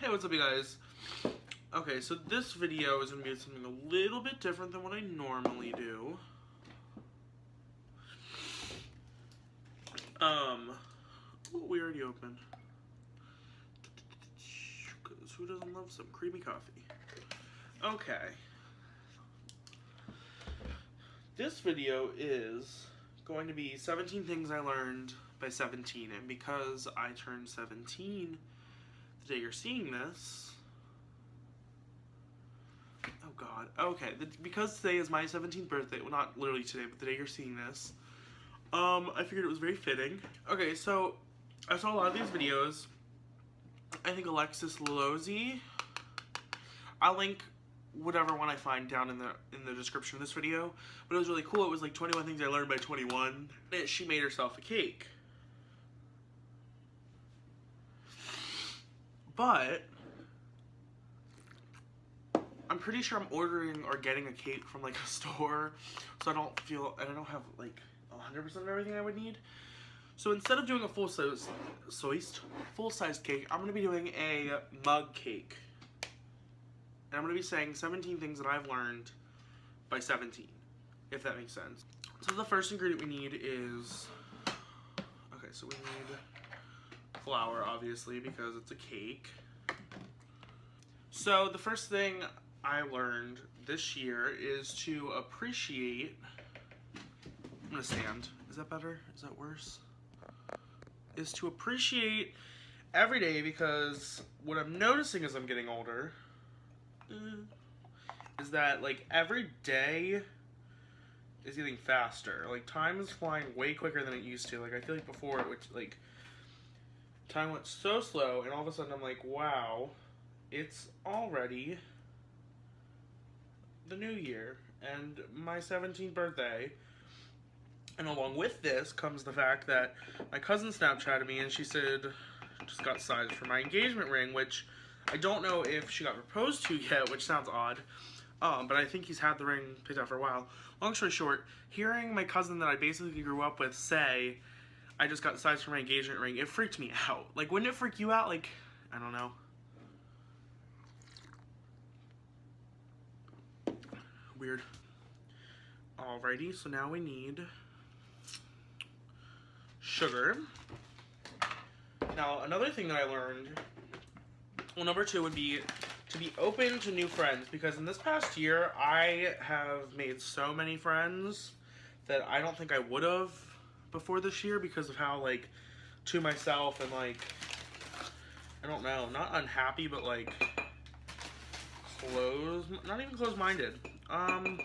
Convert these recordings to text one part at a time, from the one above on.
Hey, what's up you guys? Okay, so this video is going to be something a little bit different than what I normally do. We already opened. Because who doesn't love some creamy coffee? Okay. This video is going to be 17 things I learned by 17, and because I turned 17 the day you're seeing this, oh god, okay, because today is my 17th birthday, well not literally today, but the day you're seeing this, I figured it was very fitting. Okay, so I saw a lot of these videos. I think Alexis Lozzi, I'll link whatever one I find down in the description of this video, but it was really cool. It was like 21 things I learned by 21. She made herself a cake. But I'm pretty sure I'm ordering or getting a cake from like a store, so I don't have like 100% of everything I would need. So instead of doing a full-sized cake, I'm going to be doing a mug cake. And I'm going to be saying 17 things that I've learned by 17, if that makes sense. So the first ingredient we need is, okay, so we need flour, obviously, because it's a cake. So the first thing I learned this year is to appreciate, I'm going to stand. Is that better? Is that worse? Is to appreciate every day, because what I'm noticing as I'm getting older is that like every day is getting faster. Like time is flying way quicker than it used to. Like I feel like before it would like time went so slow, and all of a sudden I'm like, wow, it's already the new year and my 17th birthday. And along with this comes the fact that my cousin Snapchatted me and she said just got sized for my engagement ring, which I don't know if she got proposed to yet, which sounds odd, but I think he's had the ring picked out for a while. Long story short, hearing my cousin that I basically grew up with say, I just got sized for my engagement ring, it freaked me out. Like, wouldn't it freak you out? Like, I don't know. Weird. Alrighty, so now we need sugar. Now, another thing that I learned, well, number 2 would be to be open to new friends, because in this past year, I have made so many friends that I don't think I would have before this year because of how, like, to myself and, like, I don't know, not unhappy, but, like, not even closed-minded. I don't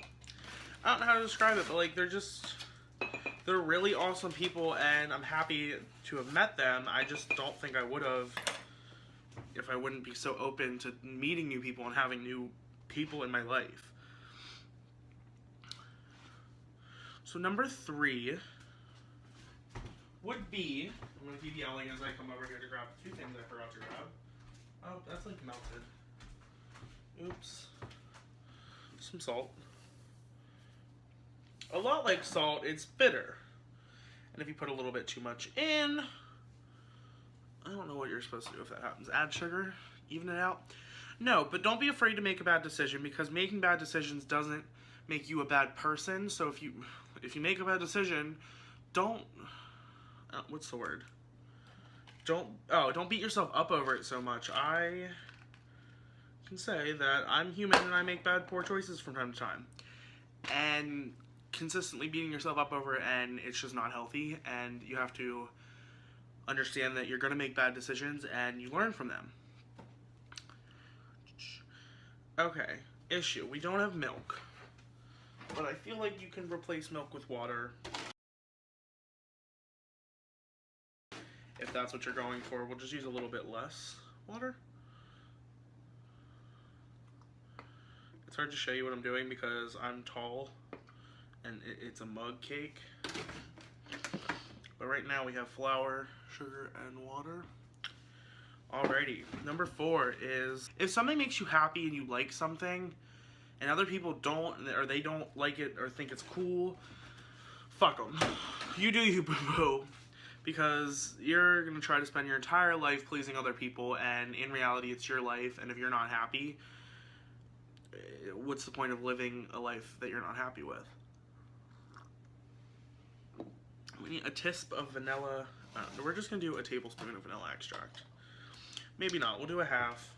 know how to describe it, but, like, they're really awesome people, and I'm happy to have met them. I just don't think I would have if I wouldn't be so open to meeting new people and having new people in my life. So number 3 would be, I'm going to keep yelling as I come over here to grab 2 things I forgot to grab. Oh, that's like melted. Oops. Some salt. A lot like salt, it's bitter. And if you put a little bit too much in, I don't know what you're supposed to do if that happens. Add sugar? Even it out? No, but don't be afraid to make a bad decision, because making bad decisions doesn't make you a bad person. So if you make a bad decision, don't, what's the word? Don't beat yourself up over it so much. I can say that I'm human and I make bad, poor choices from time to time. And consistently beating yourself up over it, and it's just not healthy, and you have to understand that you're going to make bad decisions and you learn from them. Okay, issue. We don't have milk, but I feel like you can replace milk with water. If that's what you're going for, we'll just use a little bit less water. It's hard to show you what I'm doing because I'm tall and it's a mug cake. But right now we have flour, sugar, and water. Alrighty, number 4 is, if something makes you happy and you like something, and other people don't, or they don't like it or think it's cool, fuck them. You do you, boo-boo. because you're going to try to spend your entire life pleasing other people, and in reality it's your life, and if you're not happy, what's the point of living a life that you're not happy with? We need a tisp of vanilla. We're just going to do a tablespoon of vanilla extract. Maybe not. We'll do a half.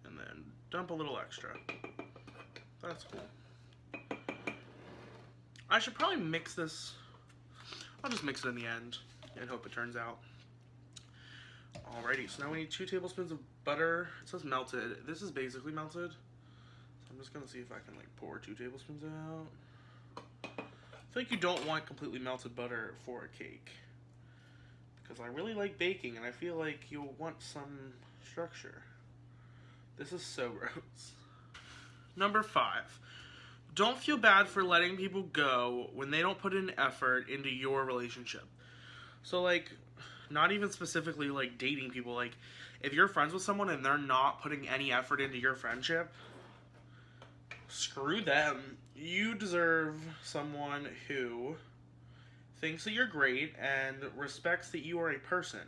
And then dump a little extra. That's cool. I should probably mix this. I'll just mix it in the end and hope it turns out. Alrighty, so now we need 2 tablespoons of butter. It says melted. This is basically melted. So I'm just going to see if I can like pour 2 tablespoons out. I feel like you don't want completely melted butter for a cake, because I really like baking and I feel like you'll want some structure. This is so gross. Number 5. Don't feel bad for letting people go when they don't put in effort into your relationship. So like, not even specifically like dating people, like if you're friends with someone and they're not putting any effort into your friendship, screw them. You deserve someone who thinks that you're great and respects that you are a person.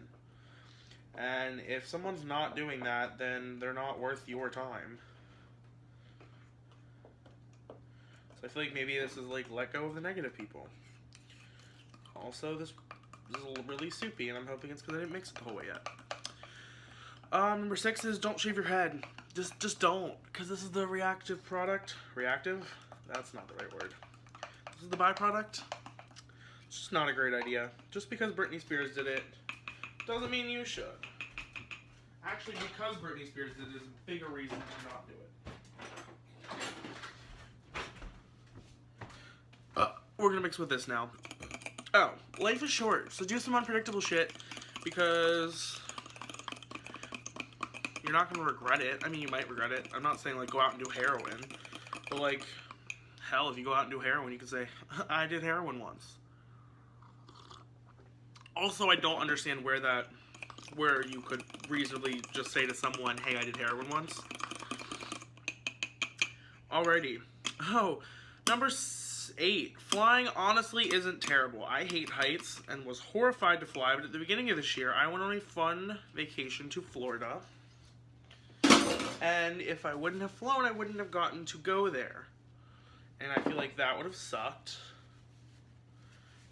And if someone's not doing that, then they're not worth your time. So I feel like maybe this is like let go of the negative people. Also, this is really soupy, and I'm hoping it's because I didn't mix it the whole way yet. Number 6 is don't shave your head. Just don't, because this is the reactive product. Reactive? That's not the right word. This is the byproduct. It's just not a great idea. Just because Britney Spears did it doesn't mean you should. Actually, because Britney Spears did it is a bigger reason to not do it. We're gonna mix with this now. Oh, life is short, so do some unpredictable shit, because you're not gonna regret it. I mean, you might regret it. I'm not saying like go out and do heroin, but like, hell, if you go out and do heroin, you can say, I did heroin once. Also, I don't understand where you could reasonably just say to someone, hey, I did heroin once. Alrighty. Oh, number 8. Flying honestly isn't terrible. I hate heights and was horrified to fly, but at the beginning of this year, I went on a fun vacation to Florida. And if I wouldn't have flown, I wouldn't have gotten to go there. And I feel like that would have sucked.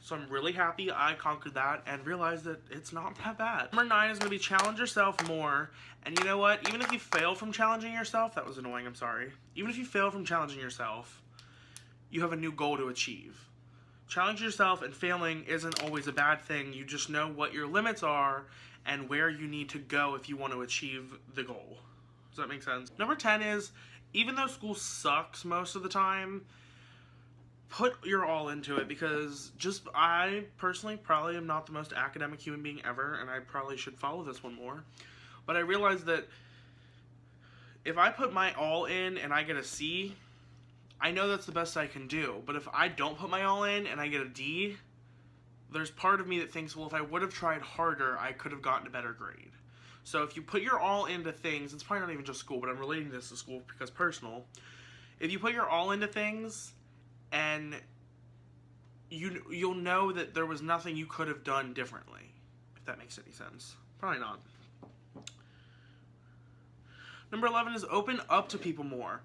So I'm really happy I conquered that and realized that it's not that bad. Number 9 is going to be challenge yourself more. And you know what? Even if you fail from challenging yourself, that was annoying, I'm sorry. Even if you fail from challenging yourself, you have a new goal to achieve. Challenge yourself, and failing isn't always a bad thing. You just know what your limits are and where you need to go if you want to achieve the goal. Does that make sense? Number 10 is, even though school sucks most of the time, put your all into it, because I personally probably am not the most academic human being ever, and I probably should follow this one more. But I realized that if I put my all in and I get a C, I know that's the best I can do. But if I don't put my all in and I get a D, there's part of me that thinks, well, if I would have tried harder, I could have gotten a better grade. So if you put your all into things, it's probably not even just school, but I'm relating this to school because personal. If you put your all into things, and you'll know that there was nothing you could have done differently, if that makes any sense. Probably not. Number 11 is open up to people more.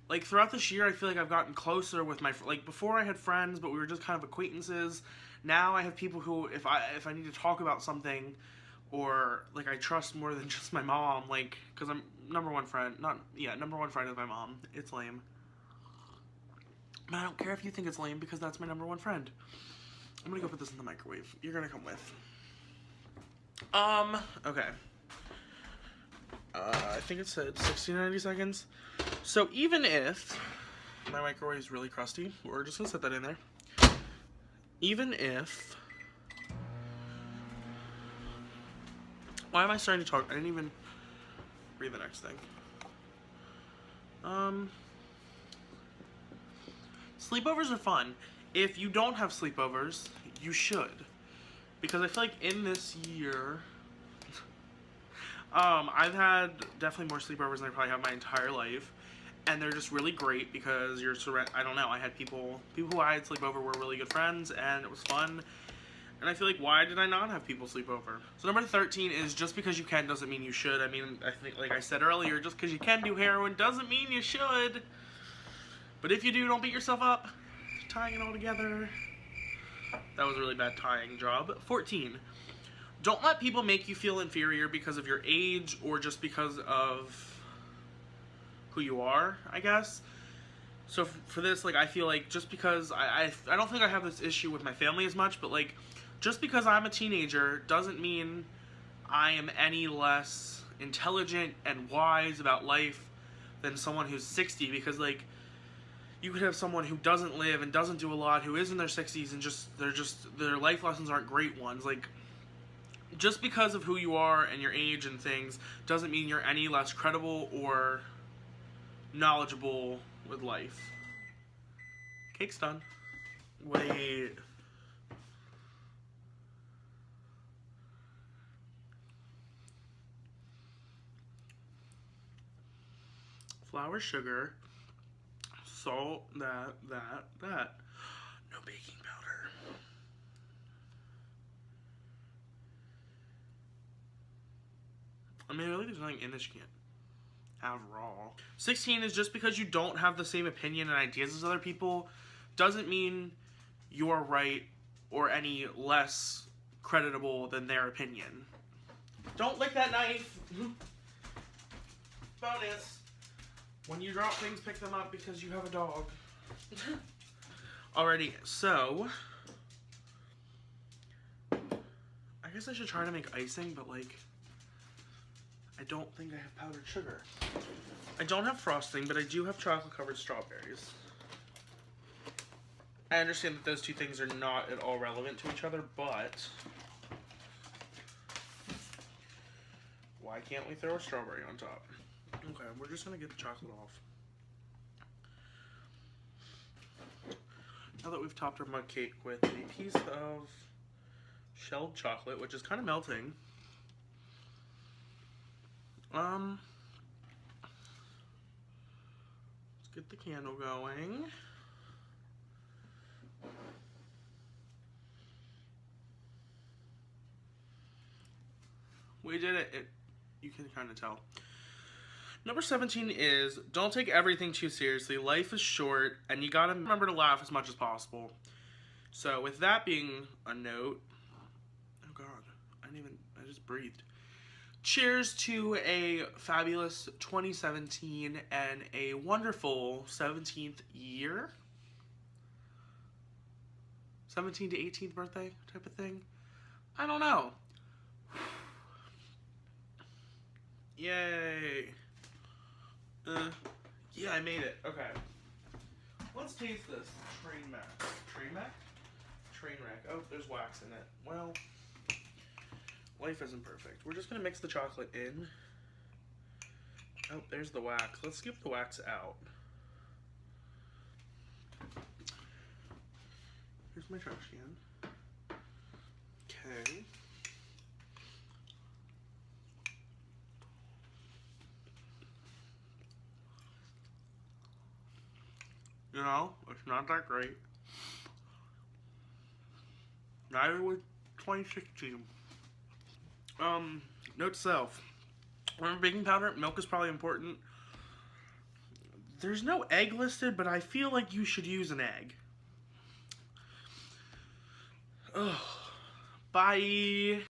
Like, throughout this year, I feel like I've gotten closer with my, like, before I had friends, but we were just kind of acquaintances. Now I have people who, if I need to talk about something, or, like, I trust more than just my mom, like, because I'm number one friend is my mom. It's lame. But I don't care if you think it's lame, because that's my number one friend. I'm gonna go put this in the microwave. You're gonna come with. Okay. I think it said 60 to 90 seconds. So even if my microwave is really crusty, we're just gonna set that in there. Even if... Why am I starting to talk? I didn't even read the next thing. Sleepovers are fun. If you don't have sleepovers, you should. Because I feel like in this year, I've had definitely more sleepovers than I probably have my entire life. and they're just really great because you're I don't know, I had people who I had sleep over were really good friends, and it was fun. And I feel like, why did I not have people sleep over? So number 13 is just because you can doesn't mean you should. I mean, I think, like I said earlier, just because you can do heroin doesn't mean you should. But if you do, don't beat yourself up. Tying it all together. That was a really bad tying job. 14. Don't let people make you feel inferior because of your age or just because of who you are, I guess. So for this, like, I feel like just because I don't think I have this issue with my family as much, but like, just because I'm a teenager doesn't mean I am any less intelligent and wise about life than someone who's 60, because like, you could have someone who doesn't live and doesn't do a lot, who is in their 60s, and their life lessons aren't great ones. Like, just because of who you are and your age and things doesn't mean you're any less credible or knowledgeable with life. Cake's done. Wait. Flour, sugar, salt, that. No baking powder. I mean, really, there's nothing in this you can't have raw. 16 is just because you don't have the same opinion and ideas as other people doesn't mean you're right or any less creditable than their opinion. Don't lick that knife. Bonus. When you drop things, pick them up because you have a dog. Alrighty, so I guess I should try to make icing, but like, I don't think I have powdered sugar. I don't have frosting, but I do have chocolate-covered strawberries. I understand that those two things are not at all relevant to each other, but why can't we throw a strawberry on top? Okay, we're just gonna get the chocolate off. Now that we've topped our mug cake with a piece of shelled chocolate, which is kind of melting, let's get the candle going. We did it. You can kind of tell. Number 17 is, don't take everything too seriously. Life is short, and you gotta remember to laugh as much as possible. So with that being a note, oh god, I just breathed. Cheers to a fabulous 2017 and a wonderful 17th year. 17th to 18th birthday type of thing. I don't know. Yay. Yeah, I made it. Okay. Let's taste this. Train wreck? Oh, there's wax in it. Well, life isn't perfect. We're just gonna mix the chocolate in. Oh, there's the wax. Let's skip the wax out. Here's my trash can. Okay. You know, it's not that great. Neither was 2016. Note to self. Remember baking powder? Milk is probably important. There's no egg listed, but I feel like you should use an egg. Ugh. Bye.